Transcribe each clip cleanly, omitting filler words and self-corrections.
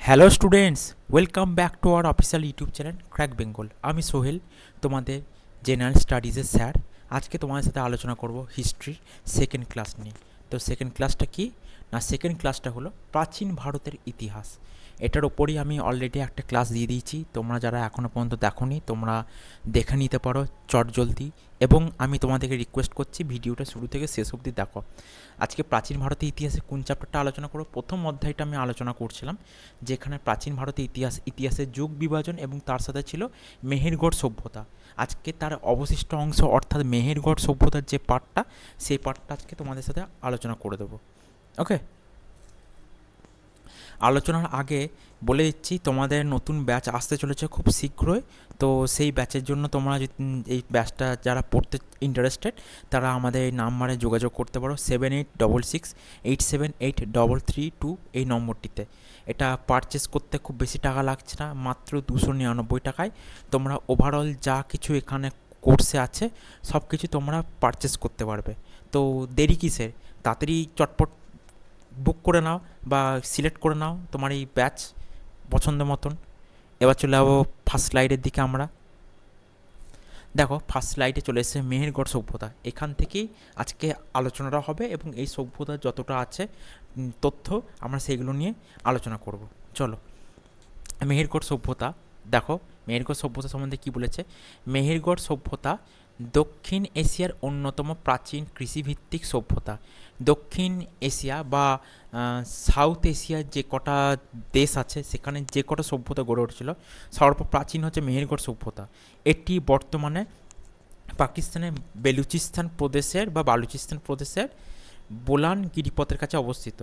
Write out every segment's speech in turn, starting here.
Hello students, welcome back to our official YouTube channel crack Bengal. আমি সোহেল, তোমাদের general স্টাডিজের sir. আজকে তোমাদের সাথে আলোচনা করব হিস্ট্রির সেকেন্ড ক্লাস নিয়ে। তো সেকেন্ড ক্লাসটা কি না, সেকেন্ড ক্লাসটা হলো প্রাচীন ভারতের ইতিহাস। এটার ওপরই আমি অলরেডি একটা ক্লাস দিয়ে দিয়েছি। তোমরা যারা এখনও পর্যন্ত দেখোনি, তোমরা দেখে নিতে পারো চটজলদি। এবং আমি তোমাদেরকে রিকোয়েস্ট করছি ভিডিওটা শুরু থেকে শেষ অবধি দেখো। আজকে প্রাচীন ভারতের ইতিহাসে কোন চ্যাপ্টারটা আলোচনা করব? প্রথম অধ্যায়টা আমি আলোচনা করছিলাম, যেখানে প্রাচীন ভারতের ইতিহাসের যুগ বিভাজন এবং তার সাথে ছিল মেহেরগড় সভ্যতা। আজকে তার অবশিষ্ট অংশ অর্থাৎ মেহেরগড় সভ্যতার যে পার্টটা, সেই পার্টটা আজকে তোমাদের সাথে আলোচনা করে দেবো। ওকে, আলোচনার আগে বলে দিচ্ছি তোমাদের নতুন ব্যাচ আসতে চলেছে খুব শীঘ্রই। তো সেই ব্যাচের জন্য তোমরা এই ব্যাচটা যারা পড়তে ইন্টারেস্টেড, তারা আমাদের এই নাম্বারে যোগাযোগ করতে পারো 7866878332 এই নম্বরটিতে। এটা পারচেস করতে খুব বেশি টাকা লাগছে না, মাত্র 299 টাকায় তোমরা ওভারঅল যা কিছু এখানে কোর্সে আছে সব কিছু তোমরা পারচেস করতে পারবে। তো দেরি কিসের, তাড়াতাড়ি চটপট বুক করে নাও বা সিলেক্ট করে নাও তোমার এই ব্যাচ পছন্দ মতন। এবার চলে যাবো ফার্স্ট স্লাইডের দিকে। আমরা দেখো ফার্স্ট স্লাইডে চলে এসেছে মেহেরগড় সভ্যতা। এখান থেকেই আজকে আলোচনাটা হবে এবং এই সভ্যতার যতটা আছে তথ্য আমরা সেগুলো নিয়ে আলোচনা করব। চলো, মেহেরগড় সভ্যতা দেখো। মেহেরগড় সভ্যতা সম্বন্ধে কী বলেছে? মেহেরগড় সভ্যতা দক্ষিণ এশিয়ার অন্যতম প্রাচীন কৃষিভিত্তিক সভ্যতা। দক্ষিণ এশিয়া বা সাউথ এশিয়ার যে কটা দেশ আছে সেখানে যে কটা সভ্যতা গড়ে উঠেছিল, সর্বপ্রাচীন হচ্ছে মেহেরগড় সভ্যতা। এটি বর্তমানে পাকিস্তানের বালুচিস্তান প্রদেশের বোলান গিরিপথের কাছে অবস্থিত।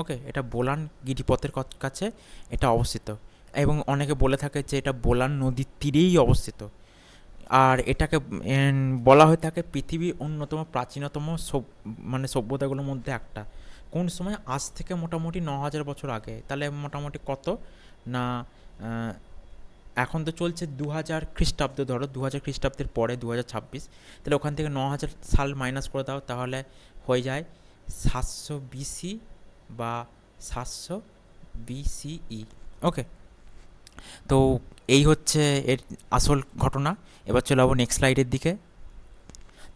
ওকে, এটা বোলান গিরিপথের কাছে এটা অবস্থিত এবং অনেকে বলে থাকে যে এটা বোলান নদীর তীরেই অবস্থিত। আর এটাকে বলা হয়ে থাকে পৃথিবীর অন্যতম প্রাচীনতম সভ্যতাগুলোর মধ্যে একটা। কোন সময়? আজ থেকে মোটামুটি 9000 বছর আগে। তাহলে মোটামুটি কত না, এখন তো চলছে 2000 খ্রিস্টাব্দ, ধরো 2000 খ্রিস্টাব্দের পরে 2026, তাহলে ওখান থেকে 9000 সাল মাইনাস করে দাও, তাহলে হয়ে যায় 700 বিসি বা 700 বিসিই। ওকে, তো এই হচ্ছে এর আসল ঘটনা। এবার চলে যাবো নেক্সট স্লাইডের দিকে।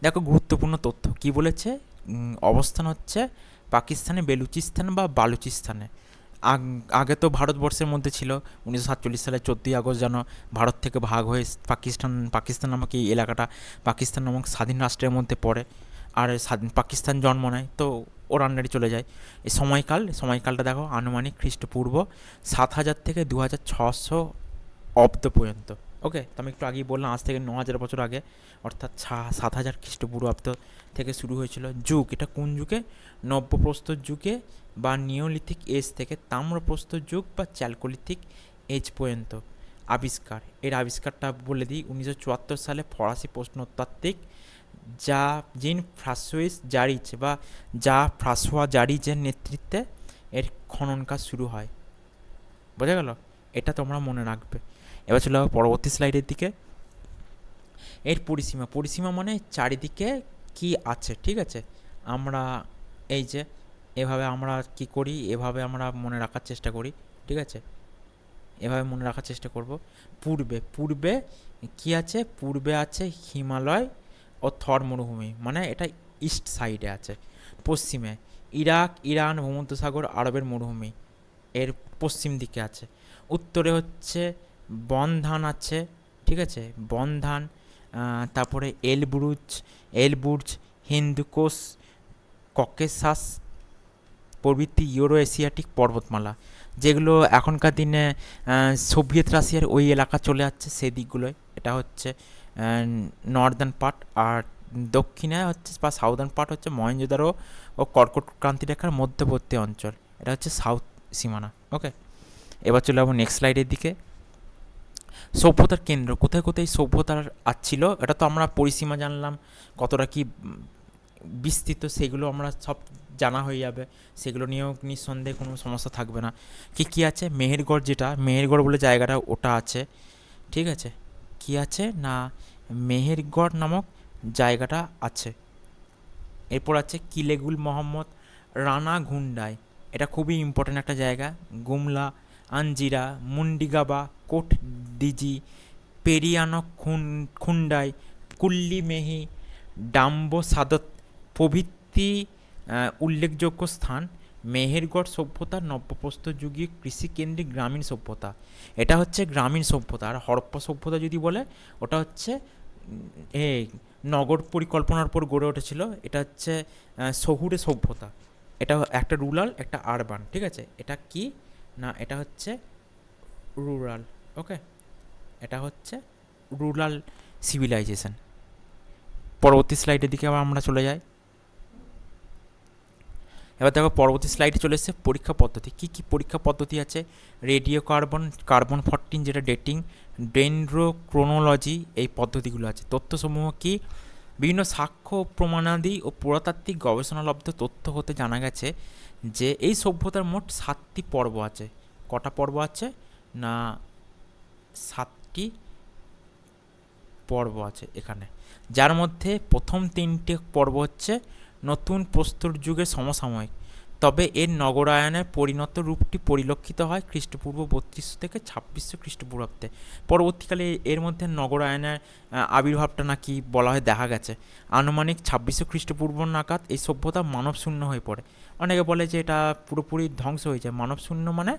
দেখো গুরুত্বপূর্ণ তথ্য কি বলেছে। অবস্থান হচ্ছে পাকিস্তানে বেলুচিস্তান বা বালুচিস্তানে। আগে তো ভারতবর্ষের মধ্যে ছিল। 1947 সালে 14ই আগস্ট যেন ভারত থেকে ভাগ হয়ে পাকিস্তান নামক এই এলাকাটা পাকিস্তান নামক স্বাধীন রাষ্ট্রের মধ্যে পড়ে। আর পাকিস্তান জন্ম নেয়, তো ওর আন্ডারে চলে যায়। এই সময়কালটা দেখো, আনুমানিক খ্রিস্টপূর্ব 7000 থেকে 2600 অব্দ পর্যন্ত। ওকে, তো আমি একটু আগেই বললাম আজ থেকে 9000 বছর আগে, অর্থাৎ 7000 খ্রিস্টপূর্বাব্দ থেকে শুরু হয়েছিল। যুগ, এটা কোন যুগে? নব্যপ্রস্তর যুগে বা নিওলিথিক এজ থেকে তাম্রপ্রস্তর যুগ বা চ্যালকোলিথিক এজ পর্যন্ত। এর আবিষ্কারটা বলে দিই, 1974 সালে ফরাসি প্রত্নতাত্ত্বিক ফ্রাঁসোয়া জারিজের নেতৃত্বে এর খনন কাজ শুরু হয়। বোঝা গেল? এটা তোমরা মনে রাখবে। এবার চলে যাবো পরবর্তী স্লাইডের দিকে। এর পরিসীমা মানে চারিদিকে কি আছে, ঠিক আছে? আমরা এই যে এভাবে আমরা কি করি, এভাবে আমরা মনে রাখার চেষ্টা করি, ঠিক আছে? এভাবে মনে রাখার চেষ্টা করব। পূর্বে কি আছে? পূর্বে আছে হিমালয় ও থর মরুভূমি, মানে এটা ইস্ট সাইডে আছে। পশ্চিমে ইরাক, ইরান, ভূমধ্যসাগর, আরবের মরুভূমি এর পশ্চিম দিকে আছে। উত্তরে হচ্ছে বনধান আছে, ঠিক আছে? বনধান, তারপরে এলবুর্জ, হিন্দুকুশ, ককেশাস প্রভৃতি ইউরো এশিয়াটিক পর্বতমালা, যেগুলো এখনকার দিনে সোভিয়েত রাশিয়ার ওই এলাকা চলে যাচ্ছে সেই দিকগুলোয়। এটা হচ্ছে নর্দার্ন পার্ট। আর দক্ষিণে হচ্ছে বা সাউদার্ন পার্ট হচ্ছে মহেঞ্জোদারো ও কর্কট ক্রান্তিরেখার মধ্যবর্তী অঞ্চল। এটা হচ্ছে সাউথ সীমানা। ওকে, এবার চলে যাবো নেক্সট স্লাইডের দিকে। সভ্যতার কেন্দ্র কোথায় কোথায় সভ্যতার ছিল, এটা তো আমরা পরিসীমা জানলাম, কতটা কি বিস্তৃত সেগুলো আমরা সব জানা হয়ে যাবে। সেগুলো নিয়েও নিঃসন্দেহে কোনো সমস্যা থাকবে না। কি আছে? মেহেরগড় বলে জায়গাটা ওটা আছে, ঠিক আছে? কি আছে না, মেহেরগড় নামক জায়গাটা আছে। এরপর আছে কিলেগুল মোহাম্মদ রানা ঘুন্ডাই, এটা খুবই ইম্পর্ট্যান্ট একটা জায়গা। গুমলা আঞ্জিরা, মুন্ডিগাবা, কোটদিজি, পেরিয়ানো খুন্ডাই, কুল্লিমেহি, ডাম্বো সাদত প্রভৃতি উল্লেখযোগ্য স্থান। মেহেরগড় সভ্যতা নব্যপ্রস্তর যুগীয় কৃষিকেন্দ্রিক গ্রামীণ সভ্যতা। এটা হচ্ছে গ্রামীণ সভ্যতা। আর হরপ্পা সভ্যতা যদি বলে, ওটা হচ্ছে এই নগর পরিকল্পনার উপর গড়ে উঠেছিল। এটা হচ্ছে শহুরে সভ্যতা। এটা একটা রুরাল, একটা আরবান, ঠিক আছে। এটা কি না, এটা হচ্ছে রুরাল। ওকে, এটা হচ্ছে রুরাল সিভিলাইজেশন। পরবর্তী স্লাইডের দিকে আবার আমরা চলে যাই। এবার দেখো পরবর্তী স্লাইডে চলে এসেছে পরীক্ষা পদ্ধতি। কী কী পরীক্ষা পদ্ধতি আছে? রেডিও কার্বন, কার্বন 14 যেটা ডেটিং, ডেনড্রোক্রোনোলজি, এই পদ্ধতিগুলো আছে। তথ্যসমূহ কি? বিভিন্ন সাক্ষ্য, প্রমাণাদি ও পুরাতাত্ত্বিক গবেষণালব্ধ তথ্য হতে জানা গেছে যে এই সভ্যতার মোট 7টি পর্ব আছে। কটা পর্ব আছে না, 7টি পর্ব আছে এখানে, যার মধ্যে প্রথম 3টে পর্ব হচ্ছে নতুন প্রস্তর যুগের সমসাময়িক, তবে এর নগরায়নের পরিণত রূপটি পরিলক্ষিত হয় খ্রিস্টপূর্ব 3200 থেকে 2600 খ্রিস্টপূর্বাব্দে। পরবর্তীকালে এর মধ্যে নগরায়নের আবির্ভাবটা নাকি বলা হয় দেখা গেছে আনুমানিক 2600 খ্রিস্টপূর্ব নাগাদ এই সভ্যতা মানবশূন্য হয়ে পড়ে। অনেকে বলে যে এটা পুরোপুরি ধ্বংস হয়ে যায়। মানবশূন্য মানে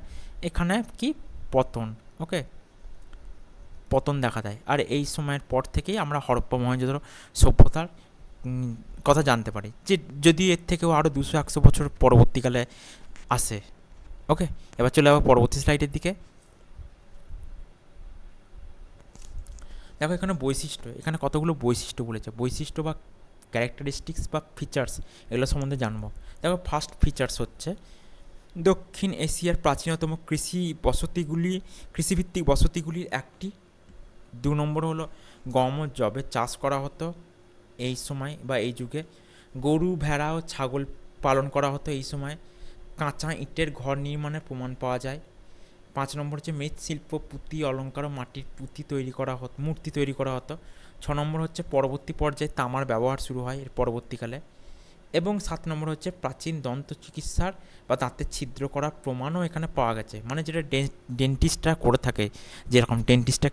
এখানে কি পতন, ওকে, পতন দেখা দেয়। আর এই সময়ের পর থেকেই আমরা হরপ্পা মহেঞ্জোদারো সভ্যতার কথা জানতে পারি, যে যদি এর থেকেও আরও 200-100 বছর পরবর্তীকালে আসে। ওকে, এবার চলে যাবো পরবর্তী স্লাইডের দিকে। দেখো এখানে বৈশিষ্ট্য, এখানে কতগুলো বৈশিষ্ট্য বলেছে। বৈশিষ্ট্য বা ক্যারেক্টারিস্টিক্স বা ফিচার্স, এগুলো সম্বন্ধে জানবো। দেখো ফার্স্ট ফিচার্স হচ্ছে দক্ষিণ এশিয়ার প্রাচীনতম কৃষিভিত্তিক বসতিগুলির একটি। 2 নম্বর হলো গম ও যবের চাষ করা হতো এই সময় বা এই যুগে। গরু, ভেড়া ও ছাগল পালন করা হতো এই সময়। কাঁচা ইটের ঘর নির্মাণের প্রমাণ পাওয়া যায়। 5 নম্বর হচ্ছে মৃৎশিল্প, পুঁতি, অলঙ্কার ও মাটির মূর্তি তৈরি করা হতো। 6 নম্বর হচ্ছে পরবর্তী পর্যায়ে তামার ব্যবহার শুরু হয় এর পরবর্তীকালে। এবং 7 নম্বর হচ্ছে প্রাচীন দন্ত চিকিৎসার বা দাঁতের ছিদ্র করার প্রমাণও এখানে পাওয়া গেছে, মানে যেটা ডেন্টিস্টরা করে থাকে, যেরকম ডেন্টিস্টের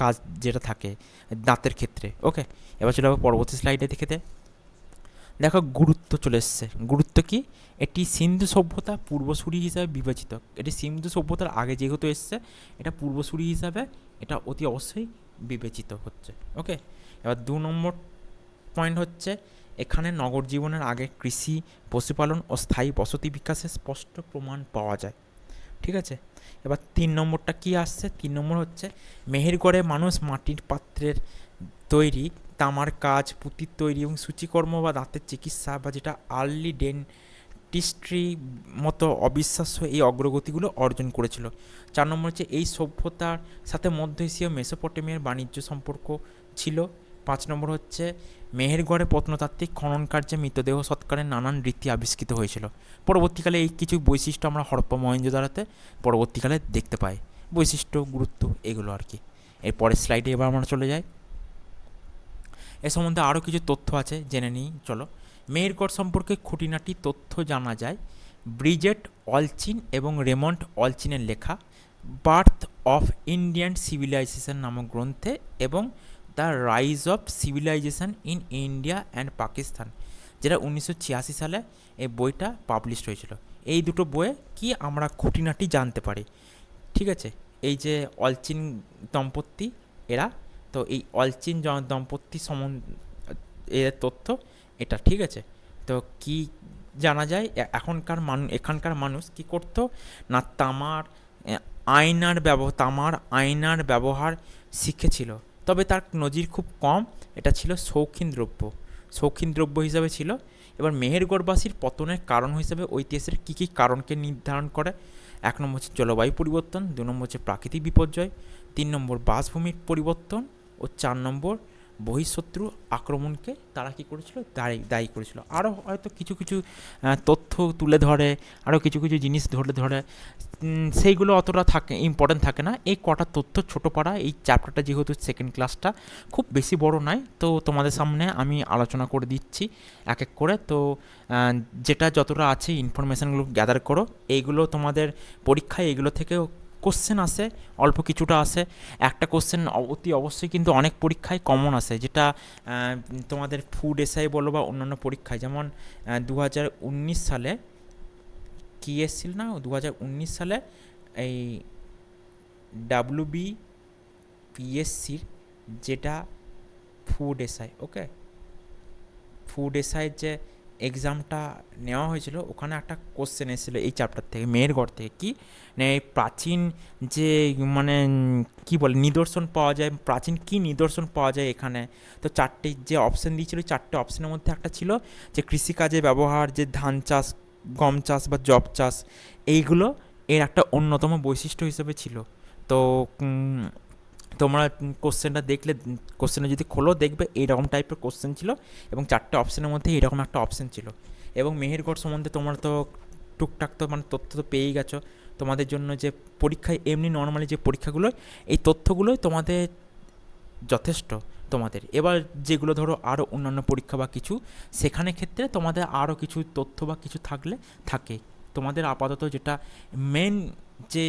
কাজ যেটা থাকে দাঁতের ক্ষেত্রে। ওকে, এবার চলে যাবো পরবর্তী স্লাইডে দেখে দেখো গুরুত্ব চলে এসছে। গুরুত্ব কি? এটি সিন্ধু সভ্যতা পূর্বসূরি হিসাবে বিবেচিত। এটি সিন্ধু সভ্যতার আগে যেহেতু এসছে, এটা পূর্বসূরি হিসাবে এটা অতি অবশ্যই বিবেচিত হচ্ছে। ওকে, এবার 2 নম্বর পয়েন্ট হচ্ছে এখানে নগর জীবনের আগে কৃষি, পশুপালন ও স্থায়ী বসতি বিকাশের স্পষ্ট প্রমাণ পাওয়া যায়। ঠিক আছে, এবার 3 নম্বরটা কি আসছে? 3 নম্বর হচ্ছে মেহেরগড়ে মানুষ মাটির পাত্রের তৈরি, তামার কাজ, পুঁতির তৈরি এবং সূচিকর্ম বা দাঁতের চিকিৎসা বা যেটা আর্লি ডেন্টিস্ট্রি মতো অবিশ্বাস্য এই অগ্রগতিগুলো অর্জন করেছিল। 4 নম্বর হচ্ছে এই সভ্যতার সাথে মধ্য এশীয় মেসোপটেমিয়ার বাণিজ্য সম্পর্ক ছিল। 5 নম্বর হচ্ছে মেহেরগড়ে প্রত্নতাত্ত্বিক খনন কার্যে মৃতদেহ সৎকারের নানান রীতি আবিষ্কৃত হয়েছিল। পরবর্তীকালে এই কিছু বৈশিষ্ট্য আমরা হরপ্পা মহেঞ্জোদারোতে পরবর্তীকালে দেখতে পাই। বৈশিষ্ট্য, গুরুত্ব, এগুলো আর কি। এরপরের স্লাইডে এবার আমরা চলে যাই। এ সম্বন্ধে আরও কিছু তথ্য আছে, জেনে নিই চলো। মেহেরগড় সম্পর্কে খুঁটিনাটি তথ্য জানা যায় ব্রিজেট অলচিন এবং রেমন্ড অলচিনের লেখা বার্থ অফ ইন্ডিয়ান সিভিলাইজেশন নামক গ্রন্থে এবং the rise of civilization in India and Pakistan, যেটা 1986 সালে এই বইটা পাবলিশ হয়েছিল। এই দুটো বইয়ে কি আমরা খুঁটিনাটি জানতে পারি। ঠিক আছে, এই যে অলচিন দম্পতি এরা, তো এই অলচিন দম্পতি এর তথ্য এটা। ঠিক আছে, তো কি জানা যায় এখানকার মানুষ কি করতো না, তামার আয়নার ব্যবহার শিখেছিল, তবে তার নজির খুব কম। এটা ছিল শৌখিন দ্রব্য হিসাবে ছিল। এবার মেহেরগড়বাসীর পতনের কারণ হিসেবে ঐতিহাসের কী কী কারণকে নির্ধারণ করে? 1 নম্বর হচ্ছে জলবায়ু পরিবর্তন, 2 নম্বর হচ্ছে প্রাকৃতিক বিপর্যয়, 3 নম্বর বাসভূমির পরিবর্তন ও 4 নম্বর বহিঃশত্রু আক্রমণকে তারা কী করেছিল, দায়ী করেছিল। আরও হয়তো কিছু কিছু তথ্য তুলে ধরে, আরও কিছু কিছু জিনিস ধরে সেইগুলো অতটা ইম্পর্টেন্ট থাকে না। এই কটা তথ্য ছোটো পাড়া, এই চ্যাপ্টারটা যেহেতু সেকেন্ড ক্লাসটা খুব বেশি বড় নয়, তো তোমাদের সামনে আমি আলোচনা করে দিচ্ছি এক এক করে। তো যেটা যতটা আছে ইনফরমেশানগুলো গ্যাদার করো, এইগুলো তোমাদের পরীক্ষায় এগুলো থেকেও কোশ্চেন আসে, অল্প কিছুটা আসে। একটা কোশ্চেন অতি অবশ্যই কিন্তু অনেক পরীক্ষায় কমন আসে, যেটা তোমাদের ফুড এসআই বলো বা অন্যান্য পরীক্ষায়, যেমন 2019 সালে কী এসেছিল না, 2019 সালে এই WBPSCর যেটা ফুড এসআই, ওকে, ফুড এসআইয়ের যে এক্সামটা নেওয়া হয়েছিল, ওখানে একটা কোশ্চেন এসেছিলো এই চ্যাপ্টার থেকে, মেহেরগড় থেকে, কি না এই প্রাচীন যে মানে কি বলে নিদর্শন পাওয়া যায়, প্রাচীন কি নিদর্শন পাওয়া যায় এখানে। তো চারটে যে অপশান দিয়েছিল, চারটে অপশানের মধ্যে একটা ছিল যে কৃষিকাজে ব্যবহার, যে ধান চাষ, গম চাষ বা জব চাষ, এইগুলো এর একটা অন্যতম বৈশিষ্ট্য হিসেবে ছিল। তো তোমরা কোশ্চেনটা দেখলে, কোশ্চেনটা যদি খোলো দেখবে এইরকম টাইপের কোশ্চেন ছিল, এবং চারটে অপশানের মধ্যে এরকম একটা অপশান ছিল। এবং মেহেরগড় সম্বন্ধে তোমরা তো টুকটাক তো মানে তথ্য তো পেয়েই গেছো। তোমাদের জন্য যে পরীক্ষায় এমনি নর্মালি যে পরীক্ষাগুলো, এই তথ্যগুলোই তোমাদের যথেষ্ট তোমাদের। এবার যেগুলো ধরো আরও অন্যান্য পরীক্ষা বা কিছু, সেখানে ক্ষেত্রে তোমাদের আরও কিছু তথ্য বা কিছু থাকলে থাকে। তোমাদের আপাতত যেটা মেন যে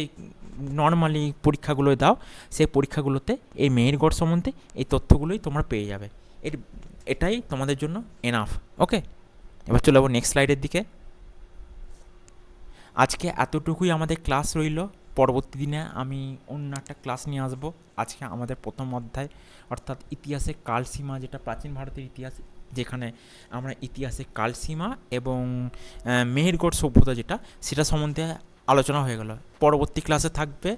নর্মালি পরীক্ষাগুলোয় দাও, সেই পরীক্ষাগুলোতে এই মেহেরগড় সম্বন্ধে এই তথ্যগুলোই তোমরা পেয়ে যাবে। এটাই তোমাদের জন্য এনাফ। ওকে, এবার চলে যাবো নেক্সট স্লাইডের দিকে। আজকে এতটুকুই আমাদের ক্লাস রইল। পরবর্তী দিনে আমি অন্য একটা ক্লাস নিয়ে আসবো। আজকে আমাদের প্রথম অধ্যায়, অর্থাৎ ইতিহাসে কালসীমা, যেটা প্রাচীন ভারতের ইতিহাস, যেখানে আমরা ইতিহাসে কালসীমা এবং মেহেরগড় সভ্যতা যেটা, সেটা সম্বন্ধে আলোচনা হয়ে গেল। পরবর্তী ক্লাসে থাকবে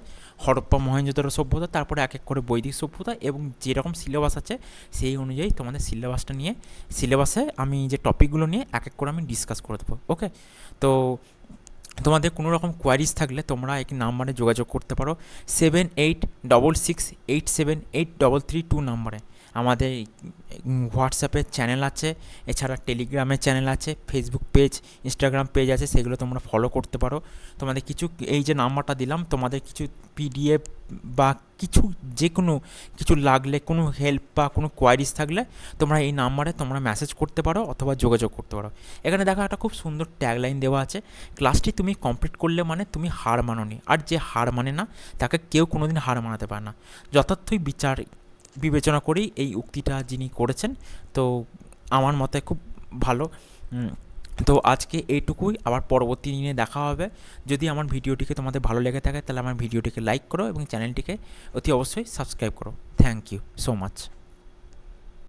হরপ্পা মহেঞ্জোদারো সভ্যতা, তারপরে এক এক করে বৈদিক সভ্যতা, এবং যেরকম সিলেবাস আছে সেই অনুযায়ী তোমাদের সিলেবাসটা নিয়ে, সিলেবাসে আমি যে টপিকগুলো নিয়ে এক এক করে আমি ডিসকাস করে দেবো। ওকে, তো তোমাদের কোনো রকম কোয়ারিজ থাকলে তোমরা এই নাম্বারে যোগাযোগ করতে পারো, 7866878332 নাম্বারে। আমাদের হোয়াটসঅ্যাপের চ্যানেল আছে, এছাড়া টেলিগ্রামের চ্যানেল আছে, ফেসবুক পেজ, ইনস্টাগ্রাম পেজ আছে, সেগুলো তোমরা ফলো করতে পারো। তোমাদের কিছু এই যে নাম্বারটা দিলাম, তোমাদের কিছু পিডিএফ বা কিছু যে কোনো কিছু লাগলে, কোনো হেল্প বা কোনো কোয়ারিজ থাকলে তোমরা এই নাম্বারে তোমরা মেসেজ করতে পারো অথবা যোগাযোগ করতে পারো। এখানে দেখো একটা খুব সুন্দর ট্যাগলাইন দেওয়া আছে, ক্লাসটি তুমি কমপ্লিট করলে মানে তুমি হার মানোনি, আর যে হার মানে না তাকে কেউ কোনোদিন হার মানাতে পারে না। যথার্থই বিবেচনা করেই এই উক্তিটা যিনি করেছেন, তো আমার মতে খুব ভালো। তো আজকে এইটুকুই, আবার পরবর্তী দিনে দেখা হবে। যদি আমার ভিডিওটিকে তোমাদের ভালো লেগে থাকে তাহলে আমার ভিডিওটিকে লাইক করো এবং চ্যানেলটিকে অতি অবশ্যই সাবস্ক্রাইব করো। Thank you so much.